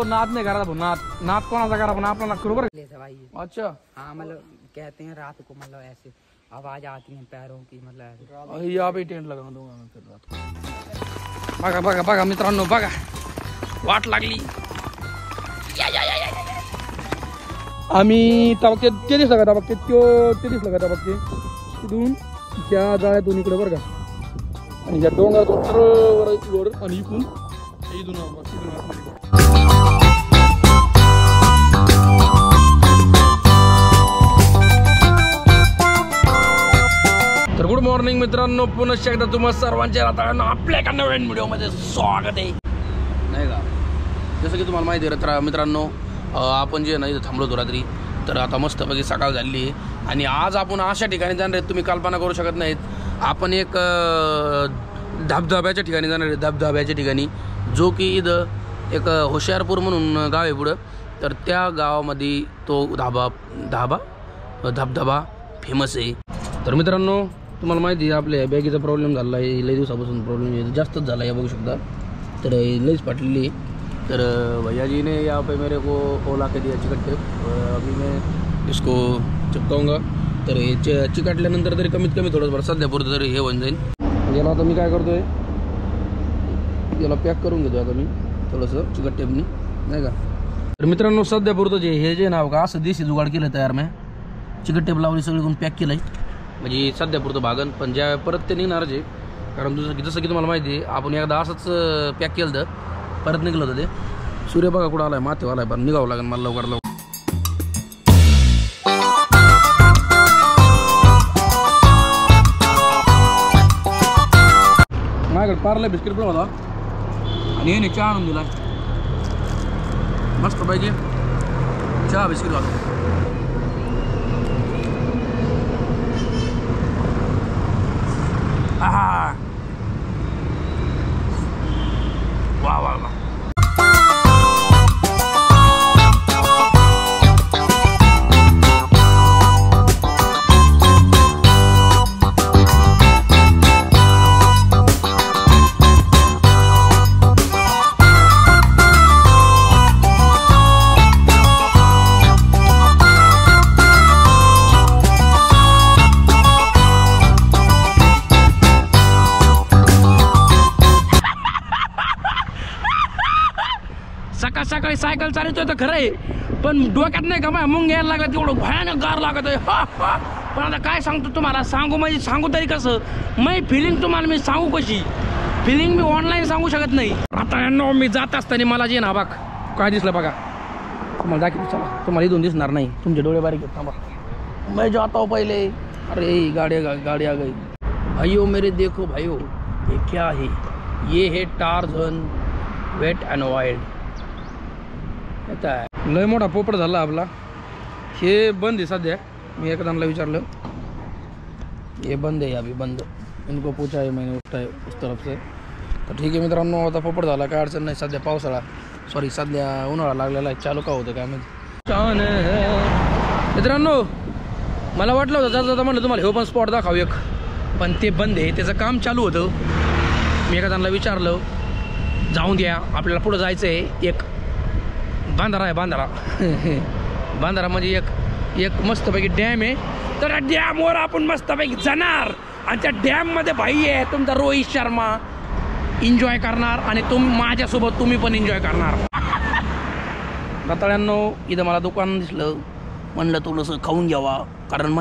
नाद नहीं करा था, नाद कौन सा करा, अपना अपना करो भाई। अच्छा हाँ, मतलब कहते हैं रात को मतलब ऐसे आवाज आती है पैरों की, मतलब यहाँ पे टेंट लगा दूंगा मैं फिर रात को। बघा बघा बघा मित्रांनो, बघा वाट लागली। आम्ही तबक ते दिसला का, तबक ते दिसला का, तबक तिथून त्या जाळ्यातून इकडे बरं का, आणि या डोंगरातून वर आणि इथून तर गुड मॉर्निंग मित्रांनो, पुनश्च एकदा तुम्हा सर्वांच्या रात्रांना आपल्या एका नवीन व्हिडिओमध्ये स्वागत आहे, नाही का. जसं की तुम्हाला माहिती आहे मित्रांनो, आपण जे नाही थांबलो होतो रात्री, तर आता मस्तपैकी सकाळ झाली आहे आणि आज आपण अशा ठिकाणी जाणार आहेत तुम्ही कल्पना करू शकत नाहीत. आपण एक धबधब्याच्या ठिकाणी जाणार आहे, धबधब्याच्या ठिकाणी, जो की इथं एक होशियारपूर म्हणून गाव आहे पुढं. तर त्या गावामध्ये तो धबधबा फेमस आहे. तर मित्रांनो तुम्हाला माहिती आहे आपल्या बॅगीचा प्रॉब्लेम झाला आहे, लई दिवसापासून प्रॉब्लेम आहे, जास्तच झाला आहे बघू शकता. तर लईच फाटलेली आहे. तर भैया जी ने यहाँ पे मेरे को ओला के दिया चिकट टेप, अभी मैं इसको चिपकाऊंगा. तर हे चिकटल्यानंतर तरी कमीत कमी थोडंसं सध्यापुरतं तरी हे होऊन जाईल. याला आता मी काय करतो आहे, याला पॅक करून घेतो आता मी थोडंसं चिकट टेपनी, नाही का. तर मित्रांनो सध्यापुरतं जे हे जे नाव का असं देशी जुगाड केलं तयार, मी चिकट टेप लावली सगळीकडून पॅक केलं आहे, म्हणजे सध्यापुरतं भागन. पण ज्या परत ते निघणारच आहे, कारण जसं की तुम्हाला माहिती आहे आपण एकदा असंच पॅक केलं तर परत निघलं होतं ते. सूर्य बघा कुठं आलाय, माथेवर आलाय, पण निघावं लागेल मला लवकर. माझ्याकडे पार्ले बिस्किट पण होता आणि हे चहा आणून दिला, मस्त पाहिजे चहा बिस्किट होता. आहा वा वा वा. सकाळ सकाळी सायकल चालवतोय तर खरं आहे, पण डोक्यात नाही का मुंग यायला लागला, तेवढं भयानक गार लागत आहे. पण आता काय सांगतो तुम्हाला, सांगू म्हणजे सांगू तरी कसं, मी फिलिंग तुम्हाला मी सांगू कशी, फिलिंग मी ऑनलाईन सांगू शकत नाही. आता मी जात असताना मला जे ना बघ काय दिसलं बघा, तुम्हाला दाखवतो चला, तुम्हाला इथून दिसणार नाही, तुमचे डोळे बारीक आहेत. थांबा, मैं जाता हूँ पहले. अरे गाड़ी आ गई. भाइयों मेरे देखो भाइयों, ये क्या है, ये है टार्झन वेट अँड वाइल्ड. लय मोठा पोपट झाला आपला. हे बंद आहे सध्या, मी एखाद्याला विचारलं, हे बंद आहे, अभी बंद. इनको पूछा है मैंने उस तरफ से. तर ठीक आहे मित्रांनो, आता पोपट झाला काय अडचण नाही. सध्या पावसाळा सध्या उन्हाळा लागलेला आहे, चालू का होतं काय माहिती. मित्रांनो मला वाटलं होतं जाता म्हणलं तुम्हाला हे पण स्पॉट दाखव एक, पण ते बंद आहे, त्याचं काम चालू होतं. मी एखाद्याला विचारलं, जाऊन द्या आपल्याला पुढं जायचं आहे. एक बांधारा आहे, बांधारा म्हणजे एक मस्तपैकी डॅम आहे. तर त्या डॅमवर आपण मस्तपैकी जाणार आणि त्या डॅममध्ये भाई आहे तुमचा रोहित शर्मा एन्जॉय करणार आणि माझ्यासोबत तुम्ही पण एन्जॉय करणार. रताळ्यांनो इथं मला दुकान दिसलं, म्हणलं थोडंसं खाऊन घ्यावा, कारण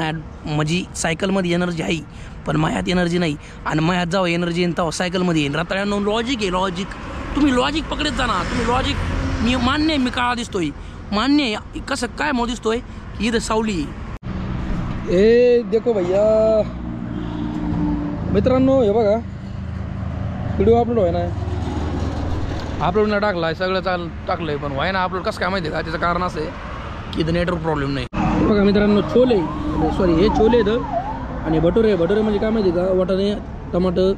माझी सायकलमध्ये एनर्जी आहे पण मायात एनर्जी नाही, आणि मायात जेव्हा एनर्जी येईन तेव्हा सायकलमध्ये येईन. रताळ्यांनो लॉजिक आहे, लॉजिक. तुम्ही लॉजिक पकडत जा ना, तुम्ही लॉजिक. मी मान्य आहे मी काळा दिसतोय, मान्य आहे. कसं काय मग दिसतोय इथं सावली. ए देखो भैया मित्रांनो, हे बघा व्हिडिओ अपलोड आहे ना, अपलोडला टाकला आहे, सगळं टाकलं आहे, पण व्हाय ना अपलोड कसं काय माहिती आहे का. त्याचं कारण असं आहे की इथं नेटवर्क प्रॉब्लेम नाही. बघा मित्रांनो छोले, सॉरी हे छोले इथं, आणि भटुरे म्हणजे काय माहिती आहे का, वाटाणे टमाटर,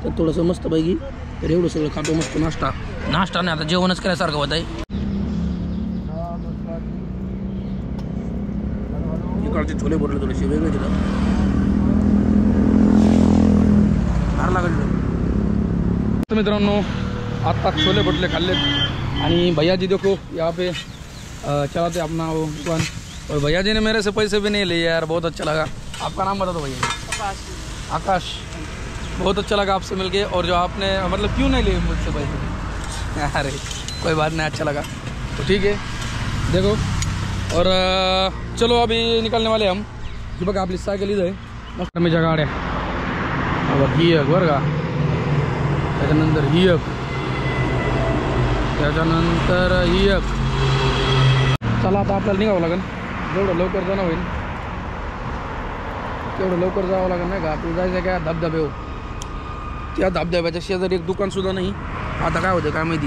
तर थोडंसं मस्तपैकी. तर एवढं सगळं खातो, मस्त नाश्ता नाही आता जेवणच केल्यासारखं होत आहे. इकडचे छोले भरले थोडेसे वेगळे तिथं धार लागले. तर मित्रांनो आता छोले भटले खाल्लेत आणि भैया जी देखो यहाँ पे चलाते अपना वो दुकान, और भैया जी ने मेरे से पैसे भी नहीं लिए यार, बहुत अच्छा लगा। आपका नाम बता दो भैया। आकाश। बहुत अच्छा लगा आपसे मिलके, और जो आपने मतलब क्यों नहीं लिए मुझसे पैसे? अरे कोई बात नहीं, अच्छा लगा तो ठीक है। देखो और चलो अभी निकलने वाले हम। हे बघा आपली सायकल इथं आहे, मस्त मी गाड्या ही एक बरं का, त्याच्यानंतर ही एक, त्याच्यानंतर ही एक। चला आता आपल्याला निघावं लागेल, जेवढं लवकर जाणं होईल तेवढं लवकर जावं लागेल नाही का। आपल्याला जायचं काय धबधबे, त्या धबधब्याच्या शेजारी एक दुकानसुद्धा नाही। आता काय होतं काय माहिती,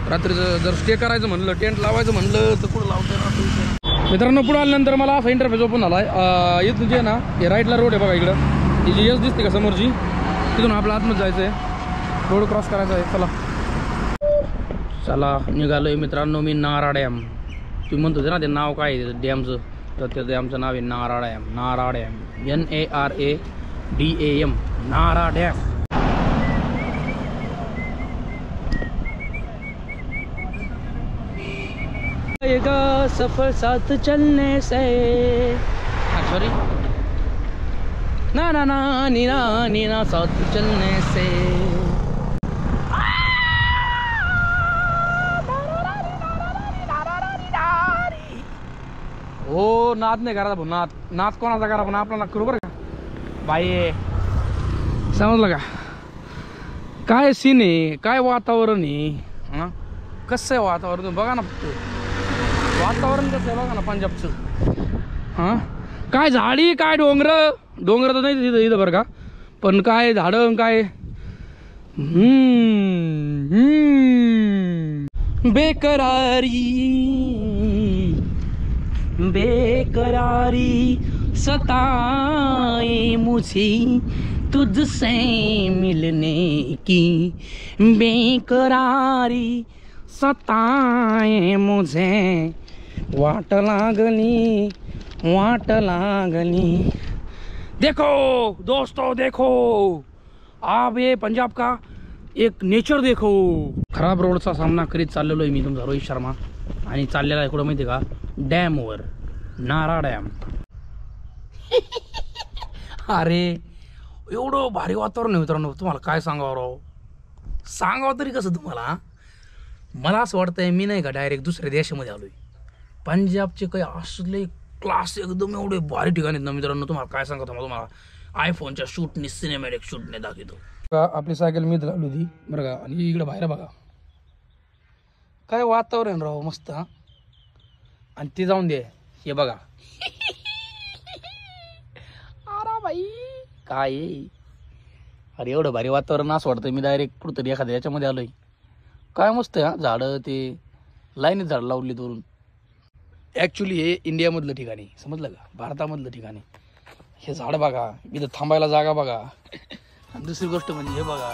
रात्रीचं जर स्टे करायचं म्हणलं, टेंट लावायचं म्हणलं तर कुठं लावतं मित्रांनो। पुढे आल्यानंतर मला असा इंटरफेस ओपन झाला आहे, इथून जे ना हे राईटला रोड आहे बघा, इकडं ही जी यस दिसते का समोरची, तिथून आपलं आतमध्ये जायचं आहे, रोड क्रॉस करायचा आहे। चला चला निघालो आहे मित्रांनो मी नारा डॅम। तुम्ही म्हणत होते ना ते नाव काय आहे डॅमचं, तर त्या डॅमचं नाव आहे नारा डॅम। नारा डॅम NARADAM, नारा डॅम। सफर साथ चलने से, सॉरी ना ना ना नीना नीना साथ चलने से। हो नाद नाही करायचा भाऊ, नाद कोणाचा करा पण आपल्याला करू बरं का बाई, समजलं का? काय सीन आहे, काय वातावरण आहे, हां कसं आहे वातावरण बघा ना, वातावरण कसं आहे बघा ना पंजाबचं। हां काय झाडी, काय डोंगर तर नाही तिथं इथं बरं का, पण काय झाडं काय बेकरारी सताए मुझे तुझसे मिलने की, बेकरारी सताए मुझे, वाट लागली वाट लागली। देखो दोस्तों देखो, आप ये पंजाब का एक नेचर देखो। खराब रोडचा सामना करीत चाललेलो आहे मी तुमचा रोहित शर्मा, आणि चाललेला आहे कुठं माहिती आहे का, डॅमवर, नारा डॅम। अरे एवढं भारी वातावरण आहे मित्रांनो, तुम्हाला काय सांगावं राव, सांगावं तरी कसं तुम्हाला। मला असं वाटतंय मी नाही का डायरेक्ट दुसऱ्या देशामध्ये आलोय। पंजाबचे काही असले क्लास एकदम एवढे भारी ठिकाणी आहेत ना मित्रांनो, तुम्हाला काय सांगतो तुम्हाला आयफोनच्या शूटने, सिनेमॅटिक शूटने दाखवतो। आपली सायकल मी लावली होती बरं का, आणि इकडे बाहेर बघा काय वातावरण राव मस्त। हा आणि ते जाऊन दे, हे बघा अरे बाई काय, अरे एवढं भारी वातावरण असं वाटतं मी डायरेक्ट कुठंतरी एखाद्या याच्यामध्ये आलोय। काय मस्त आहे हा, झाडं ते लाईनीत झाडं लावली वरून। ॲक्च्युली हे इंडियामधलं ठिकाण आहे, समजलं का, भारतामधलं ठिकाण आहे। हे झाड बघा, इथं थांबायला जागा बघा, आणि दुसरी गोष्ट म्हणजे हे बघा,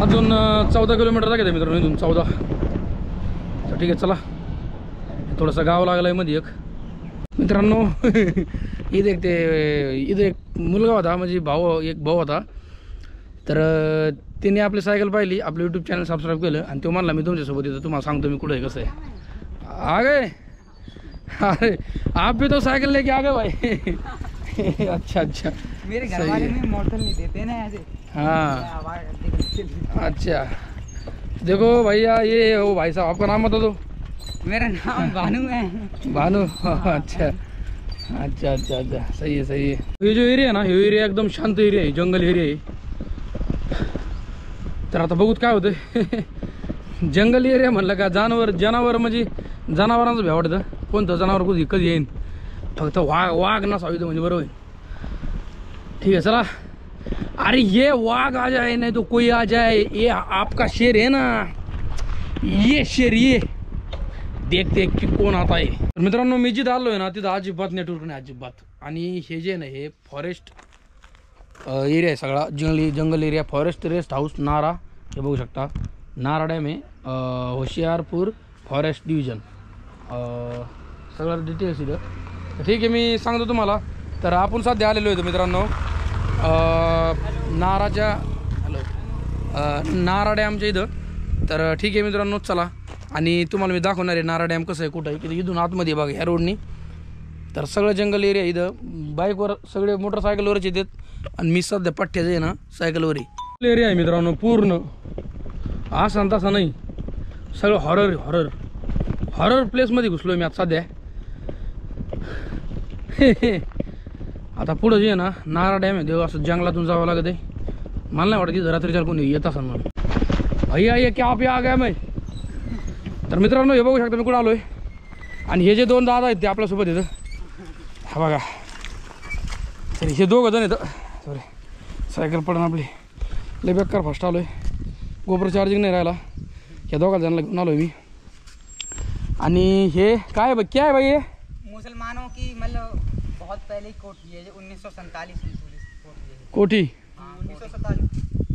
अजून 14 किलोमीटर लागेल मित्रांनो इथून, 14। तर ठीक आहे चला, थोडंसं गाव लागलं आहे मध्ये एक मित्रांनो। इथं एक मुलगा होता, म्हणजे एक भाऊ होता, तर त्याने आपली सायकल पाहिली, आपलं यूट्यूब चॅनल सबस्क्राईब केलं, आणि तो म्हणला मी तुमच्यासोबत येतो, तुम्हाला सांगतो मी कुठं आहे कसं आहे। आ गए, अरे आप भी तो साइकिल लेके आ गए भाई। अच्छा अच्छा, मेरे घर वाले में मोटर नहीं देते ना ऐसे। हाँ अच्छा, देखो भैया ये वो भाई साहब, आपका नाम बता दो। मेरा नाम भानु है। भानु, अच्छा अच्छा अच्छा अच्छा, सही है सही है। ये जो एरिया है ना, हे एरिया एकदम शांत एरिया आहे, जंगल एरिया आहे। तर आता बघूत काय होतं। जंगल एरिया म्हणलं का जनावर म्हणजे जनावरांचं भ्या वाटतं, कोणतं जनावर कधी येईन, फक्त वाघ नसावी म्हणजे बरोबर आहे। ठीक है चला, अरे ये वाघ आ जाए नहीं तो कोई आ जाए, ये आपका शेर है ना, ये शेर, ये देखते की कोण आता आहे। मित्रांनो मी जिथं आलोय ना तिथं अजिबात नेटवर्क नाही, अजिबात। आणि हे जे ना हे फॉरेस्ट एरिया आहे सगळा जंगल एरिया, फॉरेस्ट रेस्ट हाऊस नारा, हे बघू शकता नारा डॅम आहे, होशियारपूर फॉरेस्ट डिव्हिजन, सगळं डिटेल्स इथं. तर ठीक आहे, मी सांगतो तुम्हाला. तर आपण सध्या आलेलो आहे मित्रांनो नाराच्या नारा डॅमच्या इथं. तर ठीक आहे मित्रांनो, चला आणि तुम्हाला मी दाखवणार आहे नारा डॅम कसं आहे, कुठं आहे, की इथून आतमध्ये बघा ह्या रोडनी. तर सगळं जंगल एरिया इथं, बाईकवर सगळे मोटरसायकलवरच येतात आणि मी सध्या पठ्ठ्याचं आहे ना सायकलवर आहे. एरिया आहे मित्रांनो पूर्ण, असा तसा नाही, सगळं हॉरर प्लेसमध्ये घुसलो आहे मी आता सध्या. आता पुढं जे आहे ना नारा डॅम आहे, असं जंगलातून जावं लागत आहे. मला नाही वाटत की रात्रीच्या कोणी येत असेल म्हणून. अय्या क्या आप आ गया मैं. तर मित्रांनो हे बघू शकता मी कुठं आलो आहे, आणि हे जे दोन दादा आहेत ते आपल्यासोबत येतं, हा बघा. तर हे दोघं जण येतं, सॉरी सायकल पडून आपली लय बेकार फर्स्ट आलो आहे, गोपर चार्जिंग नाही राहिला. ह्या दोघा जणांना घेऊन आलो आहे मी. आणि हे काय भाई, क्या है भाई ये? मुसलमानों की मतलब बहुत पहले की कोठी है, 1947 में कोठी है। कोठी? 1947।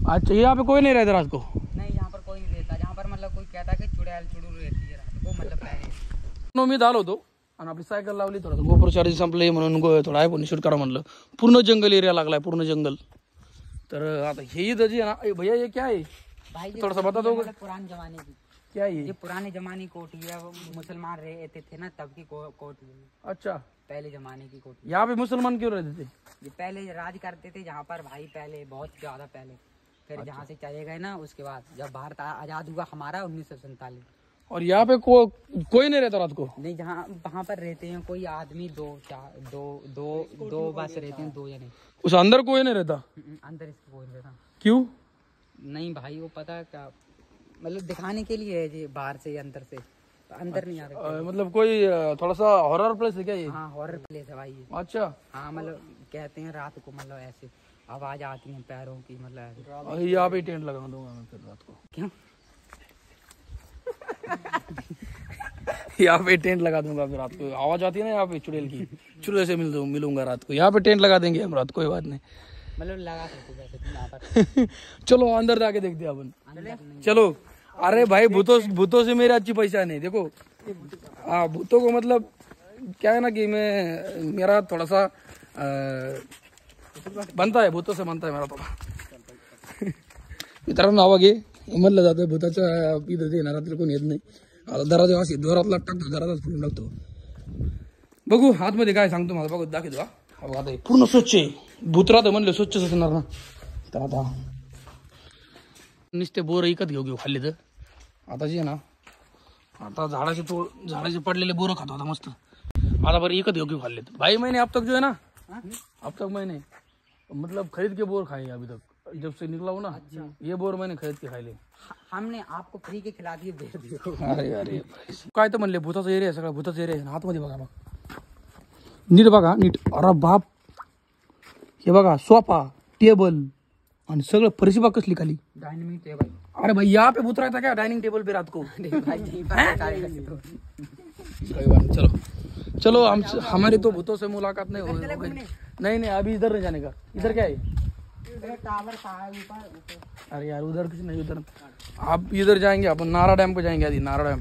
अच्छा, यहाँ पे कोई नहीं रहता रात को? नहीं, यहाँ पर कोई नहीं रहता। यहाँ पर मतलब कोई कहता है कि चुड़ैल चुड़ूल रहती है रात को, मतलब पहले। मी आलो होतो आणि आपली सायकल लावली, थोडं गोपर चार्जिंग संपले म्हणून थोडं आयफोन शूट करा म्हणलं. पूर्ण जंगल एरिया लागलाय, पूर्ण जंगल. तर आता हे इथं जे आहे ना, भैया ये क्या है भाई थोड़ा सा बता दो. पुराने जमाने की, क्या है ये पुराने जमाने की कोठी है, वो मुसलमान रहते थे ना तब की कोठी है। अच्छा, पहले जमाने की कोठी। यहाँ पे मुसलमान क्यों रहते थे? ये पहले राज करते थे जहाँ पर भाई, पहले बहुत ज्यादा पहले। फिर जहाँ से चले गए ना, उसके बाद जब भारत आजाद हुआ हमारा 1947। और यहाँ पे कोई नहीं रहता रात को? नहीं, जहाँ वहाँ पर रहते हैं कोई आदमी, दो बस रहते हैं, 2 जने। उस अंदर कोई नहीं रहता? अंदर इसके कोई नहीं रहता। क्यों? नहीं भाई, वो पता है क्या, मतलब दिखाने के लिए है जी, बाहर से अंदर से, तो अंदर नहीं आ रहे। मतलब कोई थोड़ा सा हॉरर प्लेस है क्या ये? हाँ, हॉरर प्लेस है भाई ये। अच्छा, हाँ, मतलब कहते हैं रात को मतलब ऐसे आवाज आती है पैरों की, मतलब ऐसे। यहाँ पे टेंट लगा दूंगा मैं फिर रात को. क्यों? यहाँ पे टेंट लगा दूंगा फिर रात को. आवाज आती है ना यहाँ पे चुड़ैल की, चुड़ैल से मिलूंगा रात को. यहाँ पे टेंट लगा देंगे हम रात, कोई बात नहीं. मतलब लगा सकते वैसे तुम यहाँ पर। चलो अंदर जाके देखते हैं अपन. अंदर नहीं। चलो. अरे भाई भूतों से मेरी अच्छी पहचान है. देखो हाँ, भूतों को मतलब क्या है ना कि मेरा थोड़ा सा बनता है, भूतों से बनता है मेरा थोडा. मित्रांनो आवाज घे, म्हणलं जातं भूताच्या इथं ते ना रात्री कोणी येत नाही. आता दराजा असे जोरातला टाकतो, दराजाच फिरून टाकतो. बघू आतमध्ये काय सांगतो मला, बघू दाखवतो. हा बघा आता पूर्ण स्वच्छ आहे. भूत राहतं म्हणलं स्वच्छच असणार ना. तर आता नुसते बोर इकत घेऊ खाल्ले. तर आता जे ना, आता झाडाचे पडलेले बोरं खातो आता मस्त. आता बरं इकत घेऊ खाल्ले. भाई मैंने अब तक जो है ना, अब तक मैंने मतलब खरीद के बोर खाए अभी तक, जब से निकला हूँ ना. ये बोर मैंने खरीद के खायले. हमने आपको फ्री के खिला दिए, भेज दियो। अरे काय तर म्हणले भूताचा एरिया, सगळा भूताचा एरिया आहे. आतमध्ये बघा, नीट बघा नीट. अरे बाप, हे बघा सोफा टेबल आणि सगळं फरशी बघ कसली खाली. Dining table. अरे भाई यहाँ पे भूत रहता क्या डाइनिंग टेबल पे रात को? चलो चलो, हमारी तो भूतों से मुलाकात नहीं हो गई. नहीं अभी इधर नहीं जाने का. इधर क्या है? टावर है ऊपर। अरे यार उधर कुछ नहीं, उधर आप इधर जाएंगे अपन, नारा डैम पे जाएंगे. आदि नारा डैम